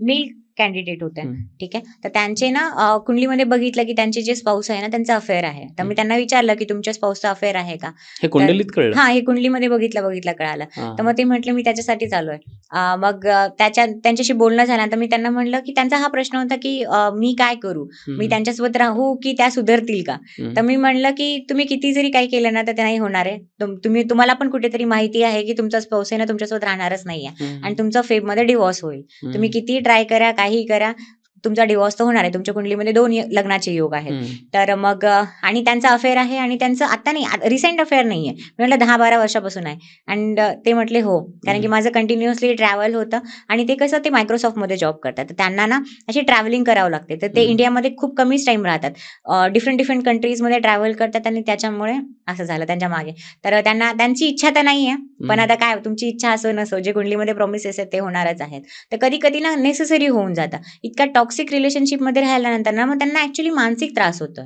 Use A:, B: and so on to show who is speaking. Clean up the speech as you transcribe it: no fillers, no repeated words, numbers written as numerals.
A: Mail candidate होते.
B: हम्म.
A: ठीक आहे. तर त्यांचे ना कुंडलीमध्ये बघितलं की त्यांचे जे स्पाऊस आहे ना त्यांचा अफेअर आहे. तर मी त्यांना विचारलं की तुमच्या स्पाऊसचा अफेअर आहे का?
B: हे कुंडलीत कळलं?
A: हा, हे कुंडलीमध्ये बघितलं कळालं. तर मग ते म्हटले मी त्याच्यासाठी चालू आहे. मग त्यांच्याशी बोलणं झालं. तर मी त्यांना म्हणलं की त्यांचा हा प्रश्न होता की मी काय करू? मी त्यांच्यासोबत राहू की त्या सुधारतील का? तर मी म्हणलं की तुम्ही किती जरी काही केलं ना तर ते नाही होणार आहे. तुम्हाला पण कुठेतरी माहिती आहे की तुमचा स्पाऊस आहे ना तुमच्यासोबत राहणारच नाहीये आणि तुमचा फेबमध्ये डिवॉर्स होईल. तुम्ही किती ट्राय करा, काही करा, तुमचा डिवॉर्स तर होणार आहे. तुमच्या कुंडलीमध्ये 2 लग्नाचे योग आहेत. तर मग आणि त्यांचा अफेअर आहे आणि त्यांचं आता नाही, रिसेंट अफेअर नाहीये. मी म्हटलं 10-12 वर्षापासून आहे. अँड ते म्हटले हो, कारण की माझं कंटिन्युअसली ट्रॅव्हल होतं आणि ते कसं ते मायक्रोसॉफ्टमध्ये जॉब करतात. तर त्यांना ना अशी ट्रॅव्हलिंग करावं लागते. तर ते इंडियामध्ये खूप कमीच टाईम राहतात. डिफरंट कंट्रीजमध्ये ट्रॅव्हल करतात आणि त्याच्यामुळे असं झालं त्यांच्या मागे. तर त्यांची इच्छा तर नाही आहे, पण आता काय, तुमची इच्छा असो नसो, जे कुंडलीमध्ये प्रॉमिसेस आहेत ते होणारच आहेत. तर कधी-कधी ना नेसेसरी होऊन जातं. इतका टॉक्सिक रिलेशनशिपमध्ये राहिल्यानंतर ना मग त्यांना ॲक्च्युअली मानसिक त्रास होतो.